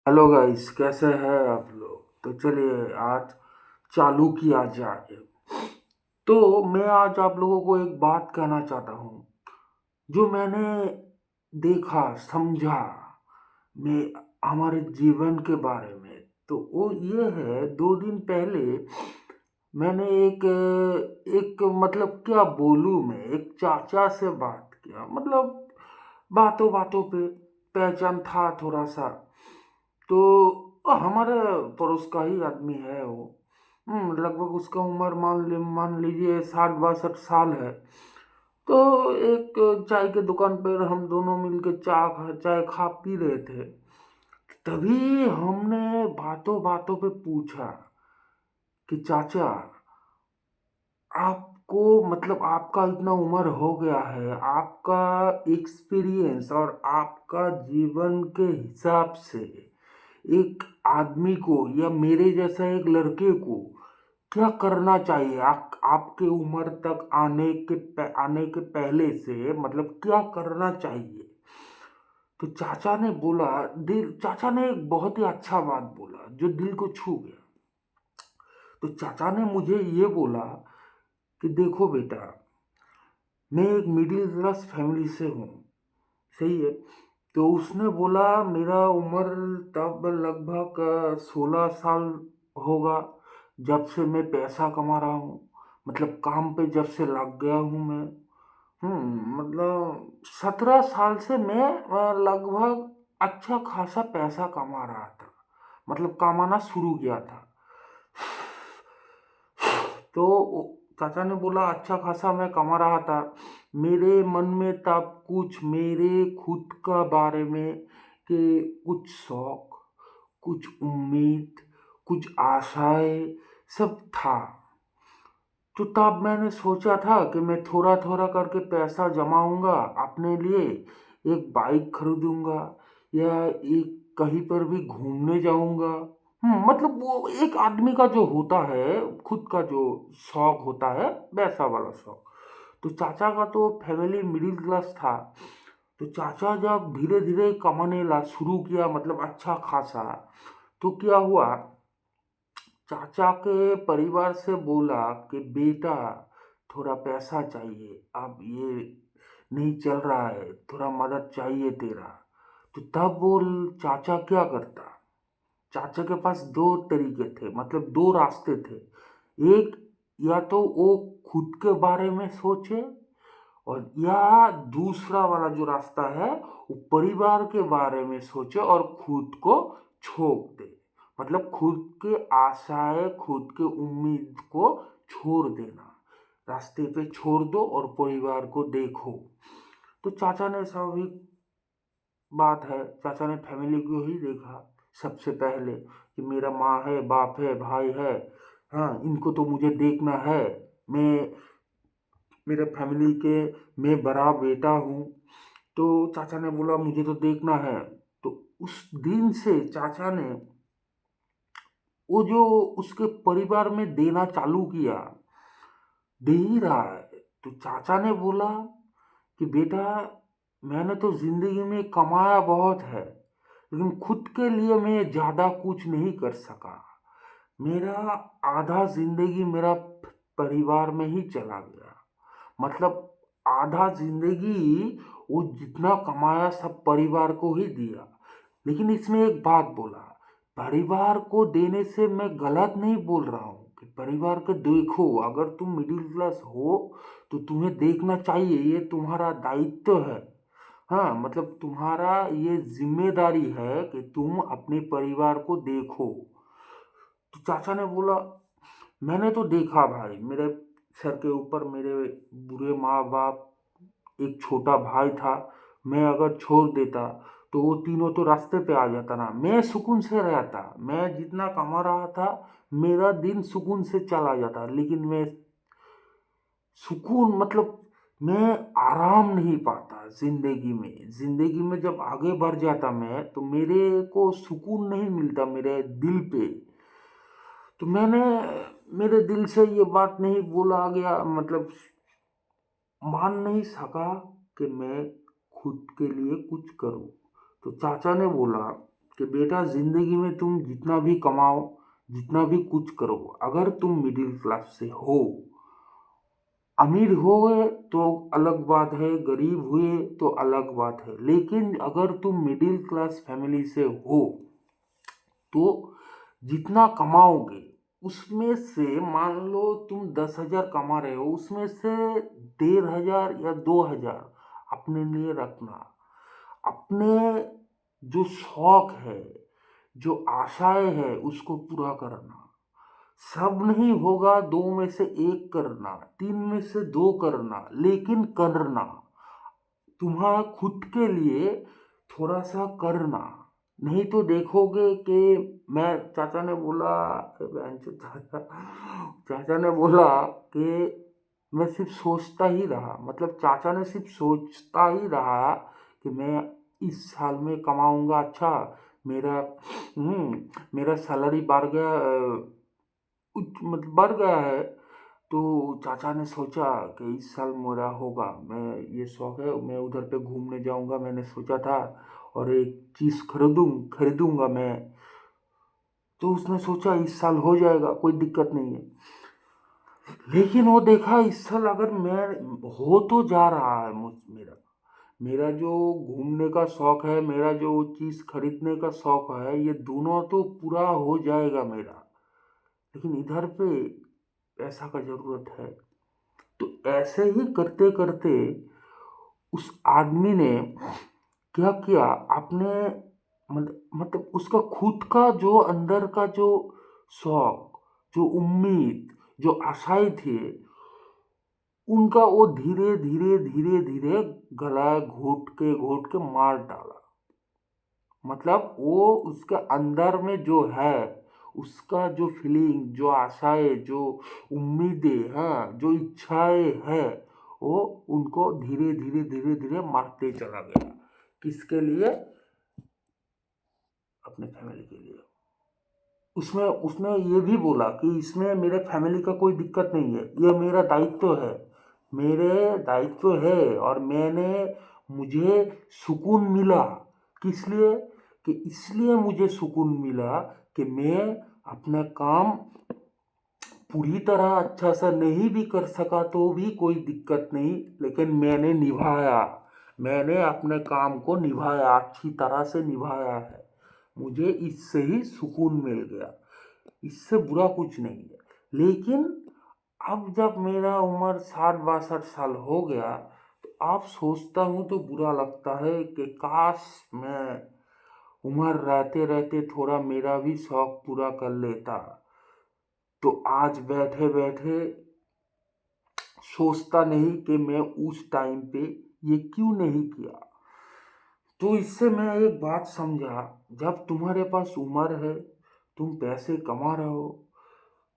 Hello guys, कैसे हैं आप लोग। तो चलिए आज चालू किया जाए। तो मैं आज आप लोगों को एक बात कहना चाहता हूँ जो मैंने देखा समझा मैं हमारे जीवन के बारे में। तो वो ये है, 2 दिन पहले मैंने एक मतलब क्या बोलूँ, मैं एक चाचा से बात किया। मतलब बातों बातों पे पहचान था थोड़ा सा। तो हमारे पड़ोस का ही आदमी है वो। लगभग उसका उम्र मान लीजिए 60-62 साल है। तो एक चाय के दुकान पर हम दोनों मिलके चाय खा पी रहे थे। तभी हमने बातों बातों पे पूछा कि चाचा, आपको मतलब आपका इतना उम्र हो गया है, आपका एक्सपीरियंस और आपका जीवन के हिसाब से एक आदमी को या मेरे जैसा एक लड़के को क्या करना चाहिए। आपके उम्र तक आने के पहले से मतलब क्या करना चाहिए। तो चाचा ने एक बहुत ही अच्छा बात बोला जो दिल को छू गया। तो चाचा ने मुझे ये बोला कि देखो बेटा, मैं एक मिडिल क्लास फैमिली से हूँ, सही है। तो उसने बोला मेरा उम्र तब लगभग 16 साल होगा जब से मैं पैसा कमा रहा हूँ। मतलब काम पे जब से लग गया हूँ मैं। मतलब 17 साल से मैं लगभग अच्छा खासा पैसा कमा रहा था। मतलब कमाना शुरू किया था। तो चाचा ने बोला अच्छा खासा मैं कमा रहा था। मेरे मन में तब कुछ मेरे खुद का बारे में कि कुछ शौक, कुछ उम्मीद, कुछ आशाएं सब था। तो तब मैंने सोचा था कि मैं थोड़ा थोड़ा करके पैसा जमाऊंगा अपने लिए, एक बाइक खरीदूंगा या एक कहीं पर भी घूमने जाऊंगा। मतलब वो एक आदमी का जो होता है, खुद का जो शौक होता है, वैसा वाला शौक। तो चाचा का तो फैमिली मिडिल क्लास था। तो चाचा जब धीरे धीरे कमाने ला शुरू किया, मतलब अच्छा खासा, तो क्या हुआ, चाचा के परिवार से बोला कि बेटा थोड़ा पैसा चाहिए, अब ये नहीं चल रहा है, थोड़ा मदद चाहिए तेरा। तो तब वो चाचा क्या करता, चाचा के पास दो तरीके थे, मतलब दो रास्ते थे। एक, या तो वो खुद के बारे में सोचे, और या दूसरा वाला जो रास्ता है वो परिवार के बारे में सोचे और खुद को छोड़ दे। मतलब खुद के आशाएं, खुद के उम्मीद को छोड़ देना, रास्ते पे छोड़ दो और परिवार को देखो। तो चाचा ने स्वाभाविक बात है, चाचा ने फैमिली को ही देखा सबसे पहले कि मेरा माँ है, बाप है, भाई है। हाँ, इनको तो मुझे देखना है। मैं मेरे फैमिली के मैं बड़ा बेटा हूँ। तो चाचा ने बोला मुझे तो देखना है। तो उस दिन से चाचा ने वो जो उसके परिवार में देना चालू किया, दे ही रहा है। तो चाचा ने बोला कि बेटा, मैंने तो जिंदगी में कमाया बहुत है, लेकिन खुद के लिए मैं ज्यादा कुछ नहीं कर सका। मेरा आधा जिंदगी मेरा परिवार में ही चला गया। मतलब आधा जिंदगी वो जितना कमाया सब परिवार को ही दिया। लेकिन इसमें एक बात बोला, परिवार को देने से मैं गलत नहीं बोल रहा हूँ कि परिवार को देखो, अगर तुम मिडिल क्लास हो तो तुम्हें देखना चाहिए, ये तुम्हारा दायित्व है। हाँ, मतलब तुम्हारा ये जिम्मेदारी है कि तुम अपने परिवार को देखो। तो चाचा ने बोला मैंने तो देखा भाई, मेरे सर के ऊपर मेरे बुरे माँ बाप, एक छोटा भाई था। मैं अगर छोड़ देता तो वो तीनों तो रास्ते पे आ जाता ना, मैं सुकून से रहता, मैं जितना कमा रहा था मेरा दिन सुकून से चला जाता। लेकिन मैं सुकून मतलब मैं आराम नहीं पाता जिंदगी में। जिंदगी में जब आगे बढ़ जाता मैं, तो मेरे को सुकून नहीं मिलता मेरे दिल पे। तो मैंने मेरे दिल से ये बात नहीं बोला गया, मतलब मान नहीं सका कि मैं खुद के लिए कुछ करूं। तो चाचा ने बोला कि बेटा जिंदगी में तुम जितना भी कमाओ, जितना भी कुछ करो, अगर तुम मिडिल क्लास से हो, अमीर हुए तो अलग बात है, गरीब हुए तो अलग बात है, लेकिन अगर तुम मिडिल क्लास फैमिली से हो तो जितना कमाओगे उसमें से, मान लो तुम 10,000 कमा रहे हो, उसमें से 1,500 या 2,000 अपने लिए रखना। अपने जो शौक है, जो आशाएं है, उसको पूरा करना। सब नहीं होगा, दो में से एक करना, तीन में से दो करना, लेकिन करना। तुम्हारा खुद के लिए थोड़ा सा करना। नहीं तो देखोगे कि मैं, चाचा ने बोला, चाचा चाचा ने बोला कि मैं सिर्फ सोचता ही रहा, मतलब चाचा ने सिर्फ सोचता ही रहा कि मैं इस साल में कमाऊंगा अच्छा, मेरा मेरा सैलरी बढ़ गया, मतलब बढ़ गया है। तो चाचा ने सोचा कि इस साल मेरा होगा, मैं ये शौक है, मैं उधर पे घूमने जाऊंगा, मैंने सोचा था, और एक चीज़ खरीदूंगा मैं। तो उसने सोचा इस साल हो जाएगा, कोई दिक्कत नहीं है। लेकिन वो देखा इस साल अगर मैं, हो तो जा रहा है मेरा मेरा जो घूमने का शौक है, मेरा जो चीज़ खरीदने का शौक है, ये दोनों तो पूरा हो जाएगा मेरा, लेकिन इधर पे पैसा का ज़रूरत है। तो ऐसे ही करते करते उस आदमी ने क्या किया, आपने मतलब उसका खुद का जो अंदर का जो शौक, जो उम्मीद, जो आशाएं थी, उनका वो धीरे धीरे धीरे धीरे गला घोट के मार डाला। मतलब वो उसके अंदर में जो है, उसका जो फीलिंग, जो आशाएं, जो उम्मीदें, हाँ, जो इच्छाएं है, वो उनको धीरे धीरे धीरे धीरे मारते चला गया। किसके लिए? अपने फैमिली के लिए। उसमें उसने ये भी बोला कि इसमें मेरे फैमिली का कोई दिक्कत नहीं है, ये मेरा दायित्व है, मेरे दायित्व है, और मुझे सुकून मिला। किस लिए? कि इसलिए मुझे सुकून मिला कि मैं अपना काम पूरी तरह अच्छा सा नहीं भी कर सका तो भी कोई दिक्कत नहीं, लेकिन मैंने निभाया, मैंने अपने काम को निभाया, अच्छी तरह से निभाया है, मुझे इससे ही सुकून मिल गया, इससे बुरा कुछ नहीं है। लेकिन अब जब मेरा उम्र 60-62 साल हो गया, तो अब सोचता हूँ तो बुरा लगता है कि काश मैं उम्र रहते रहते थोड़ा मेरा भी शौक पूरा कर लेता, तो आज बैठे बैठे सोचता नहीं कि मैं उस टाइम पे ये क्यों नहीं किया। तो इससे मैं एक बात समझा, जब तुम्हारे पास उम्र है, तुम पैसे कमा रहे हो,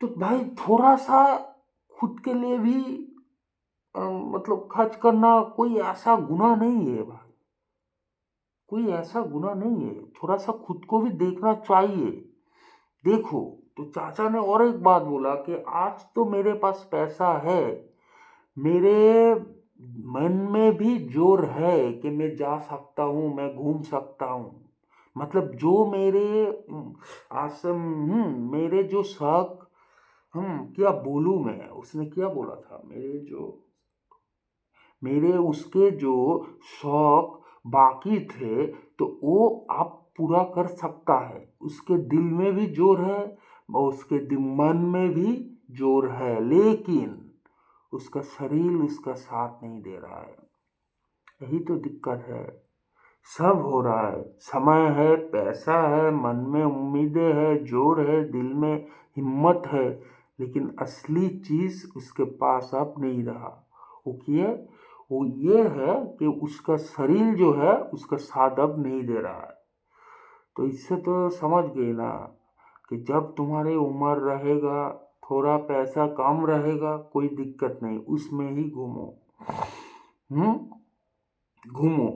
तो भाई थोड़ा सा खुद के लिए भी मतलब खर्च करना कोई ऐसा गुनाह नहीं है भाई, कोई ऐसा गुनाह नहीं है, थोड़ा सा खुद को भी देखना चाहिए। देखो, तो चाचा ने और एक बात बोला कि आज तो मेरे पास पैसा है, मेरे मन में भी जोर है कि मैं जा सकता हूँ, मैं घूम सकता हूँ, मतलब जो मेरे आसम मेरे जो शौक, क्या बोलूँ मैं, उसने क्या बोला था, मेरे उसके जो शौक बाकी थे, तो वो आप पूरा कर सकता है। उसके दिल में भी जोर है और उसके मन में भी जोर है, लेकिन उसका शरीर उसका साथ नहीं दे रहा है। यही तो दिक्कत है। सब हो रहा है, समय है, पैसा है, मन में उम्मीदें है, जोर है, दिल में हिम्मत है, लेकिन असली चीज उसके पास अब नहीं रहा। वो क्या? वो ये है कि उसका शरीर जो है उसका साथ अब नहीं दे रहा है। तो इससे तो समझ गए ना कि जब तुम्हारी उम्र रहेगा, थोड़ा पैसा कम रहेगा, कोई दिक्कत नहीं, उसमें ही घूमो, घूमो।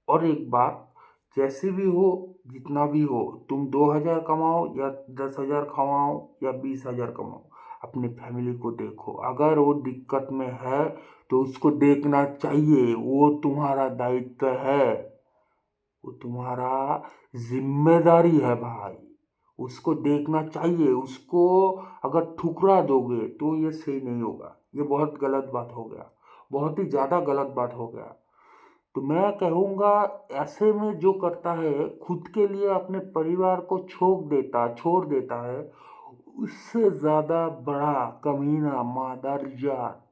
और एक बात, जैसे भी हो, जितना भी हो, तुम 2,000 कमाओ या 10,000 कमाओ या 20,000 कमाओ, अपनी फैमिली को देखो, अगर वो दिक्कत में है तो उसको देखना चाहिए, वो तुम्हारा दायित्व है। वो तुम्हारा जिम्मेदारी है भाई, उसको देखना चाहिए। उसको अगर ठुकरा दोगे तो ये सही नहीं होगा, ये बहुत गलत बात हो गया, बहुत ही ज़्यादा गलत बात हो गया। तो मैं कहूँगा ऐसे में जो करता है खुद के लिए अपने परिवार को छोड़ देता है, उससे ज़्यादा बड़ा कमीना, मादरजात,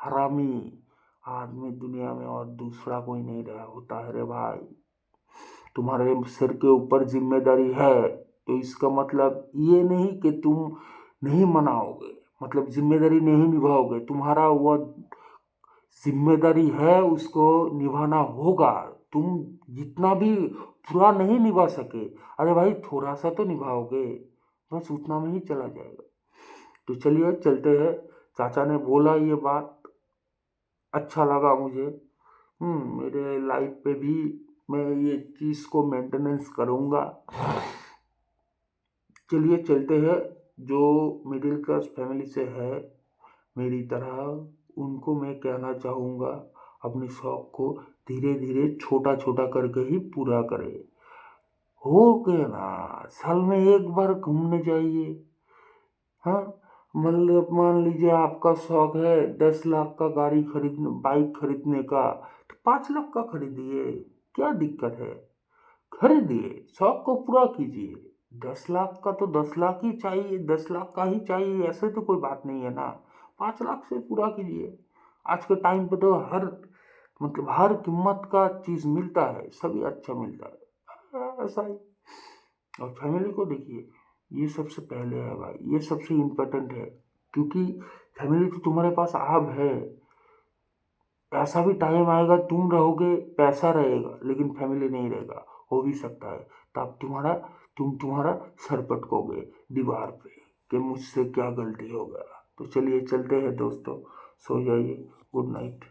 हरामी आदमी दुनिया में और दूसरा कोई नहीं रहा होता है रे भाई। तुम्हारे सिर के ऊपर जिम्मेदारी है तो इसका मतलब ये नहीं कि तुम नहीं मनाओगे, मतलब जिम्मेदारी नहीं निभाओगे। तुम्हारा वो जिम्मेदारी है, उसको निभाना होगा। तुम जितना भी पूरा नहीं निभा सके, अरे भाई थोड़ा सा तो निभाओगे, बस उतना में ही चला जाएगा। तो चलिए चलते हैं। चाचा ने बोला ये बात, अच्छा लगा मुझे। मेरे लाइफ पे भी मैं ये चीज़ को मेंटेनेंस करूँगा। चलिए चलते हैं। जो मिडिल क्लास फैमिली से है मेरी तरह, उनको मैं कहना चाहूँगा अपने शौक को धीरे धीरे छोटा छोटा करके ही पूरा करें। हो गया ना, साल में एक बार घूमने जाइए। हाँ, मतलब मान लीजिए आपका शौक है 10 लाख का गाड़ी खरीदने, बाइक खरीदने का, तो 5 लाख का खरीदिए, क्या दिक्कत है? खरीदिए, शौक को पूरा कीजिए। 10 लाख का तो 10 लाख ही चाहिए, 10 लाख का ही चाहिए ऐसे तो कोई बात नहीं है ना। 5 लाख से पूरा कीजिए। आज के टाइम पे तो हर, मतलब हर कीमत का चीज़ मिलता है, सभी अच्छा मिलता है। ऐसा ही। और फैमिली को देखिए, ये सबसे पहले है भाई, ये सबसे इम्पोर्टेंट है। क्योंकि फैमिली तो तुम्हारे पास अब है, ऐसा भी टाइम आएगा तुम रहोगे, पैसा रहेगा लेकिन फैमिली नहीं रहेगा, हो भी सकता है। तब तुम्हारा सर पटकोगे दीवार पे कि मुझसे क्या गलती हो गया। तो चलिए चलते हैं दोस्तों, सो जाइए, गुड नाइट।